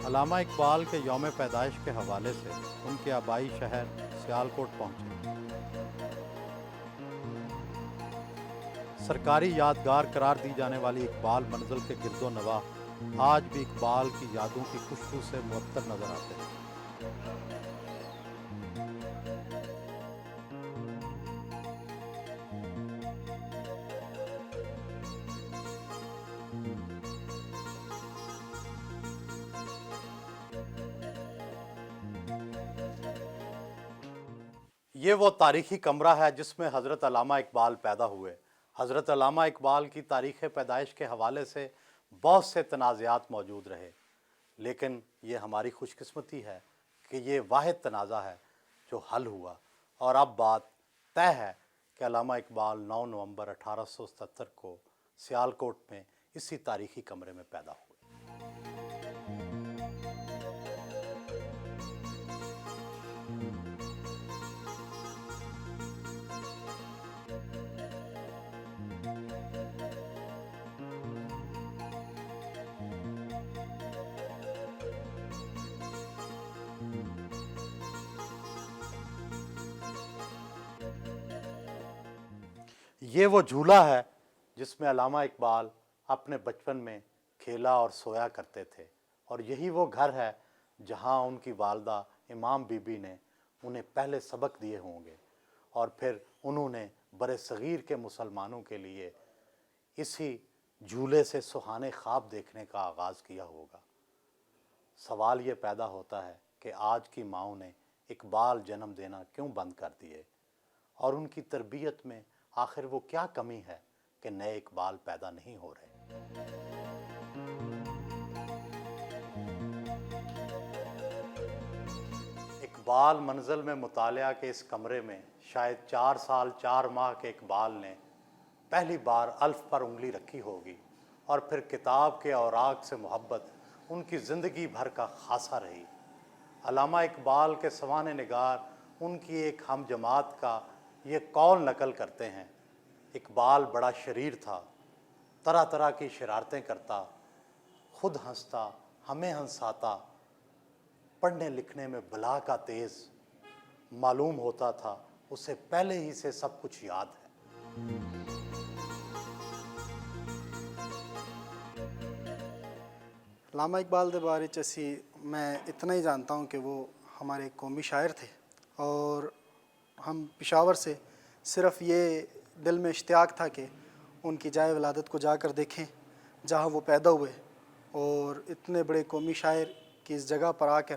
علامہ اقبال کے یوم پیدائش کے حوالے سے ان کے آبائی شہر سیالکوٹ پہنچے۔ سرکاری یادگار قرار دی جانے والی اقبال منزل کے گرد و نواح آج بھی اقبال کی یادوں کی خوشبو سے معطر نظر آتے ہیں۔ یہ وہ تاریخی کمرہ ہے جس میں حضرت علامہ اقبال پیدا ہوئے۔ حضرت علامہ اقبال کی تاریخ پیدائش کے حوالے سے بہت سے تنازعات موجود رہے، لیکن یہ ہماری خوش قسمتی ہے کہ یہ واحد تنازع ہے جو حل ہوا، اور اب بات طے ہے کہ علامہ اقبال 9 نومبر 1877 کو سیالکوٹ میں اسی تاریخی کمرے میں پیدا ہوئے۔ یہ وہ جھولا ہے جس میں علامہ اقبال اپنے بچپن میں کھیلا اور سویا کرتے تھے، اور یہی وہ گھر ہے جہاں ان کی والدہ امام بی بی نے انہیں پہلے سبق دیے ہوں گے، اور پھر انہوں نے بر صغیر کے مسلمانوں کے لیے اسی جھولے سے سہانے خواب دیکھنے کا آغاز کیا ہوگا۔ سوال یہ پیدا ہوتا ہے کہ آج کی ماؤں نے اقبال جنم دینا کیوں بند کر دیے، اور ان کی تربیت میں آخر وہ کیا کمی ہے کہ نئے اقبال پیدا نہیں ہو رہے۔ اقبال منزل میں مطالعہ کے اس کمرے میں شاید 4 سال 4 ماہ کے اقبال نے پہلی بار الف پر انگلی رکھی ہوگی، اور پھر کتاب کے اوراق سے محبت ان کی زندگی بھر کا خاصہ رہی۔ علامہ اقبال کے سوانح نگار ان کی ایک ہم جماعت کا یہ قول نقل کرتے ہیں: اقبال بڑا شریر تھا، طرح طرح کی شرارتیں کرتا، خود ہنستا، ہمیں ہنساتا، پڑھنے لکھنے میں بلا کا تیز، معلوم ہوتا تھا اسے پہلے ہی سے سب کچھ یاد ہے۔ علامہ اقبال دے بارے چسی میں اتنا ہی جانتا ہوں کہ وہ ہمارے قومی شاعر تھے، اور ہم پشاور سے صرف یہ دل میں اشتیاق تھا کہ ان کی جائے ولادت کو جا کر دیکھیں جہاں وہ پیدا ہوئے، اور اتنے بڑے قومی شاعر کی اس جگہ پر آ کر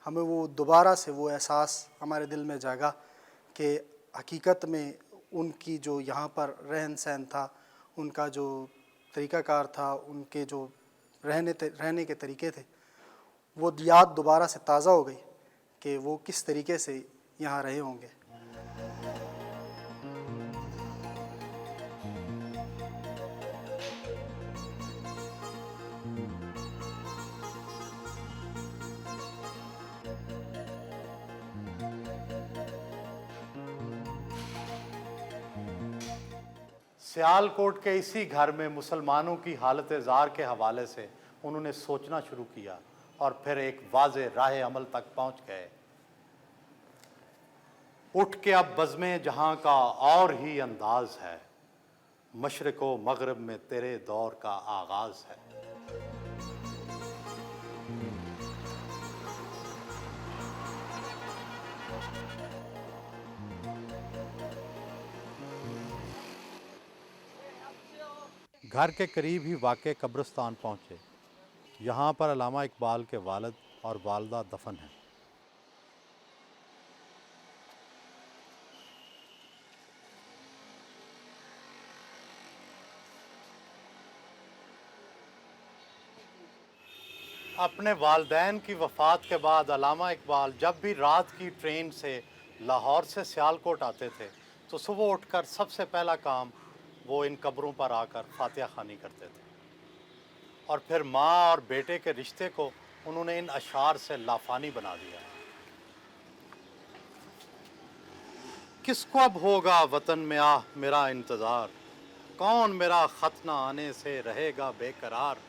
ہمیں وہ دوبارہ سے وہ احساس ہمارے دل میں جاگا کہ حقیقت میں ان کی جو یہاں پر رہن سہن تھا، ان کا جو طریقہ کار تھا، ان کے جو رہنے کے طریقے تھے، وہ یاد دوبارہ سے تازہ ہو گئی کہ وہ کس طریقے سے یہاں رہے ہوں گے۔ سیالکوٹ کے اسی گھر میں مسلمانوں کی حالت زار کے حوالے سے انہوں نے سوچنا شروع کیا، اور پھر ایک واضح راہ عمل تک پہنچ گئے۔ اٹھ کے اب بزم جہاں کا اور ہی انداز ہے، مشرق و مغرب میں تیرے دور کا آغاز ہے۔ گھر کے قریب ہی واقع قبرستان پہنچے۔ یہاں پر علامہ اقبال کے والد اور والدہ دفن ہیں۔ اپنے والدین کی وفات کے بعد علامہ اقبال جب بھی رات کی ٹرین سے لاہور سے سیالکوٹ آتے تھے تو صبح اٹھ کر سب سے پہلا کام وہ ان قبروں پر آ کر فاتحہ خوانی کرتے تھے، اور پھر ماں اور بیٹے کے رشتے کو انہوں نے ان اشعار سے لافانی بنا دیا۔ کس کو اب ہوگا وطن میں آہ میرا انتظار، کون میرا خط نہ آنے سے رہے گا بے قرار،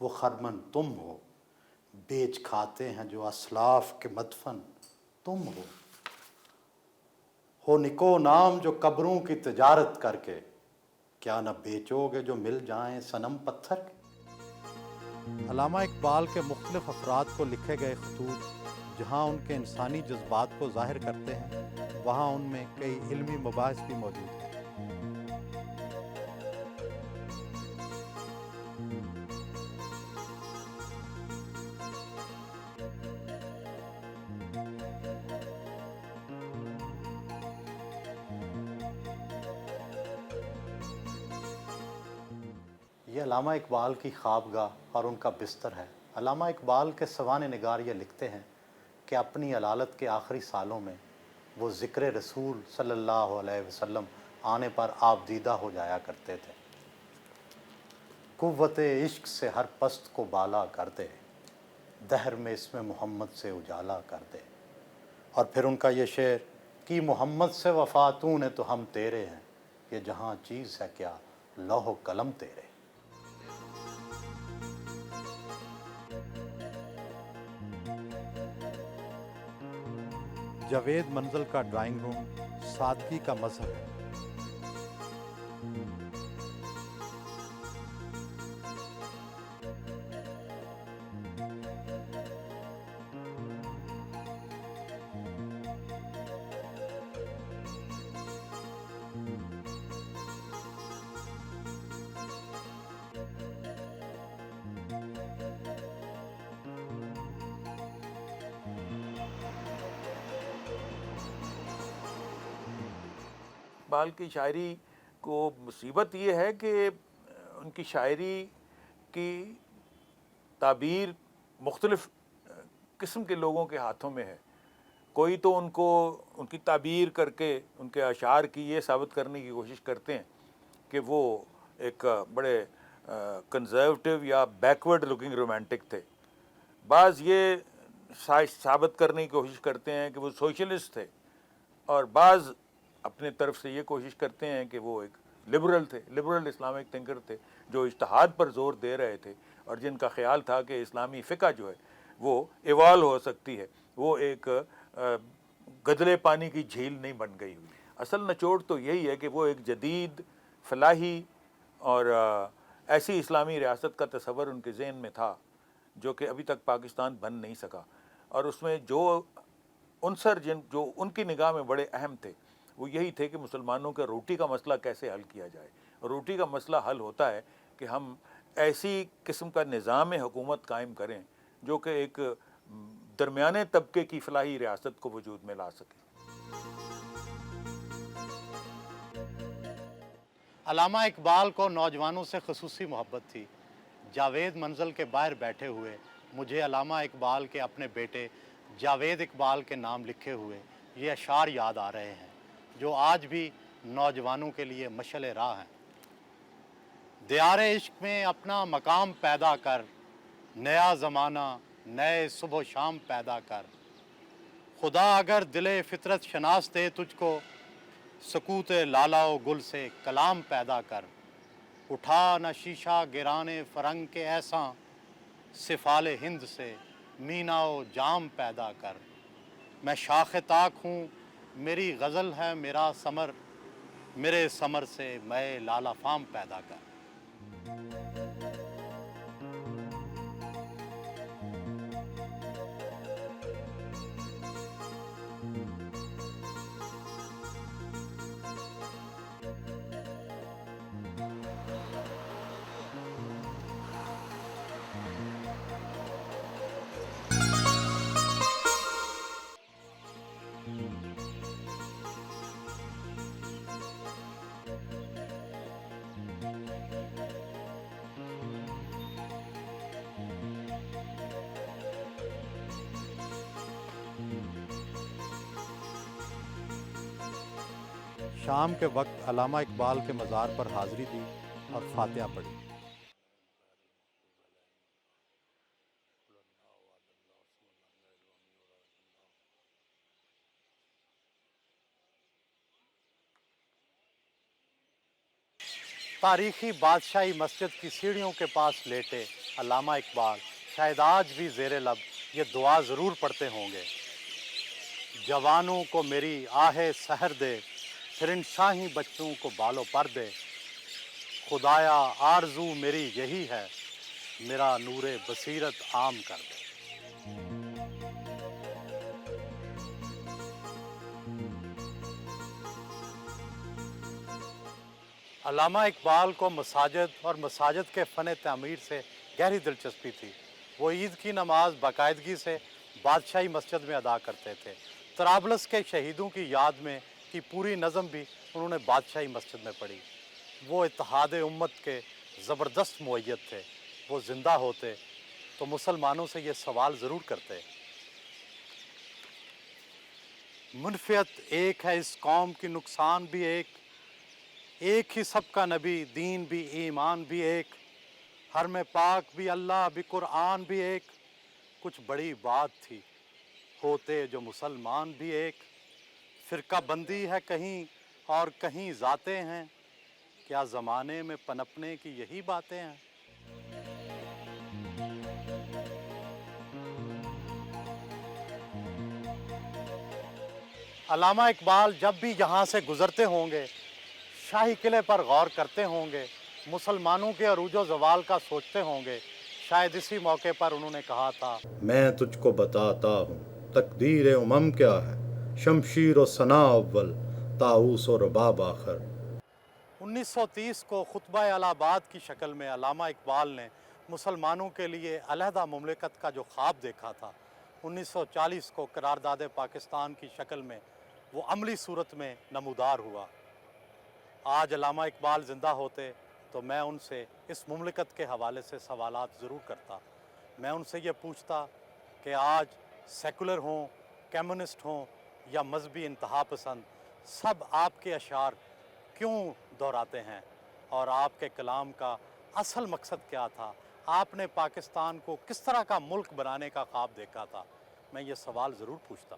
وہ خرمن تم ہو، بیچ کھاتے ہیں جو اسلاف کے مدفن تم ہو نکو نام جو قبروں کی تجارت کر کے، کیا نہ بیچو گے جو مل جائیں صنم پتھر کے۔ علامہ اقبال کے مختلف افراد کو لکھے گئے خطوط جہاں ان کے انسانی جذبات کو ظاہر کرتے ہیں، وہاں ان میں کئی علمی مباحث بھی موجود ہیں۔ یہ علامہ اقبال کی خوابگاہ اور ان کا بستر ہے۔ علامہ اقبال کے سوانح نگار یہ لکھتے ہیں کہ اپنی علالت کے آخری سالوں میں وہ ذکر رسول صلی اللہ علیہ وسلم آنے پر آپ دیدہ ہو جایا کرتے تھے۔ قوت عشق سے ہر پست کو بالا کر دے، دہر میں اس میں محمد سے اجالا کر دے۔ اور پھر ان کا یہ شعر کہ محمد سے وفا تو نے تو ہم تیرے ہیں، یہ جہاں چیز ہے کیا لوح و قلم تیرے۔ جاوید منزل کا ڈرائنگ روم سادگی کا مظہر ہے۔ اقبال کی شاعری کو مصیبت یہ ہے کہ ان کی شاعری کی تعبیر مختلف قسم کے لوگوں کے ہاتھوں میں ہے۔ کوئی تو ان کو ان کی تعبیر کر کے ان کے اشعار کی یہ ثابت کرنے کی کوشش کرتے ہیں کہ وہ ایک بڑے کنزرویٹو یا بیکورڈ لوکنگ رومانٹک تھے۔ بعض یہ ثابت کرنے کی کوشش کرتے ہیں کہ وہ سوشلسٹ تھے، اور بعض اپنے طرف سے یہ کوشش کرتے ہیں کہ وہ ایک لبرل تھے، لبرل اسلامک تھنکر تھے، جو اجتہاد پر زور دے رہے تھے اور جن کا خیال تھا کہ اسلامی فقہ جو ہے وہ ایوالو ہو سکتی ہے، وہ ایک گدلے پانی کی جھیل نہیں بن گئی ہوئی۔ اصل نچوڑ تو یہی ہے کہ وہ ایک جدید فلاحی اور ایسی اسلامی ریاست کا تصور ان کے ذہن میں تھا جو کہ ابھی تک پاکستان بن نہیں سکا، اور اس میں جو عنصر جو ان کی نگاہ میں بڑے اہم تھے وہ یہی تھے کہ مسلمانوں کے روٹی کا مسئلہ کیسے حل کیا جائے۔ روٹی کا مسئلہ حل ہوتا ہے کہ ہم ایسی قسم کا نظام حکومت قائم کریں جو کہ ایک درمیانے طبقے کی فلاحی ریاست کو وجود میں لا سکے۔ علامہ اقبال کو نوجوانوں سے خصوصی محبت تھی۔ جاوید منزل کے باہر بیٹھے ہوئے مجھے علامہ اقبال کے اپنے بیٹے جاوید اقبال کے نام لکھے ہوئے یہ اشعار یاد آ رہے ہیں جو آج بھی نوجوانوں کے لیے مشعل راہ ہیں۔ دیار عشق میں اپنا مقام پیدا کر، نیا زمانہ نئے صبح و شام پیدا کر۔ خدا اگر دل فطرت شناس دے تجھ کو، سکوت لالا و گل سے کلام پیدا کر۔ اٹھا نہ شیشہ گرانے فرنگ کے ایساں، سفال ہند سے مینا و جام پیدا کر۔ میں شاخ طاق ہوں میری غزل ہے میرا ثمر، میرے ثمر سے میں لالا فام پیدا کر۔ شام کے وقت علامہ اقبال کے مزار پر حاضری دی اور فاتحہ پڑھی۔ تاریخی بادشاہی مسجد کی سیڑھیوں کے پاس لیٹے علامہ اقبال شاید آج بھی زیر لب یہ دعا ضرور پڑھتے ہوں گے، جوانوں کو میری آہ سحر دے، پھر ان شاہی بچوں کو بالوں پر دے، خدایا آرزو میری یہی ہے، میرا نور بصیرت عام کر دے۔ علامہ اقبال کو مساجد اور مساجد کے فن تعمیر سے گہری دلچسپی تھی۔ وہ عید کی نماز باقاعدگی سے بادشاہی مسجد میں ادا کرتے تھے۔ طرابلس کے شہیدوں کی یاد میں کی پوری نظم بھی انہوں نے بادشاہی مسجد میں پڑھی۔ وہ اتحاد امت کے زبردست مؤید تھے۔ وہ زندہ ہوتے تو مسلمانوں سے یہ سوال ضرور کرتے، منفیت ایک ہے اس قوم کی، نقصان بھی ایک ہی سب کا نبی، دین بھی ایمان بھی ایک، حرم پاک بھی اللہ بھی قرآن بھی ایک، کچھ بڑی بات تھی ہوتے جو مسلمان بھی ایک، فرقہ بندی ہے کہیں اور کہیں ذاتیں ہیں، کیا زمانے میں پنپنے کی یہی باتیں ہیں؟ علامہ اقبال جب بھی یہاں سے گزرتے ہوں گے، شاہی قلعے پر غور کرتے ہوں گے، مسلمانوں کے عروج و زوال کا سوچتے ہوں گے۔ شاید اسی موقع پر انہوں نے کہا تھا، میں تجھ کو بتاتا ہوں تقدیر امم کیا ہے، شمشیر و ثنا اول، طاؤس و رباب آخر۔ 1930 کو خطبہ الہ آباد کی شکل میں علامہ اقبال نے مسلمانوں کے لیے علیحدہ مملکت کا جو خواب دیکھا تھا، 1940 کو قرارداد پاکستان کی شکل میں وہ عملی صورت میں نمودار ہوا۔ آج علامہ اقبال زندہ ہوتے تو میں ان سے اس مملکت کے حوالے سے سوالات ضرور کرتا۔ میں ان سے یہ پوچھتا کہ آج سیکولر ہوں، کمیونسٹ ہوں یا مذہبی انتہا پسند، سب آپ کے اشعار کیوں دہراتے ہیں، اور آپ کے کلام کا اصل مقصد کیا تھا؟ آپ نے پاکستان کو کس طرح کا ملک بنانے کا خواب دیکھا تھا؟ میں یہ سوال ضرور پوچھتا۔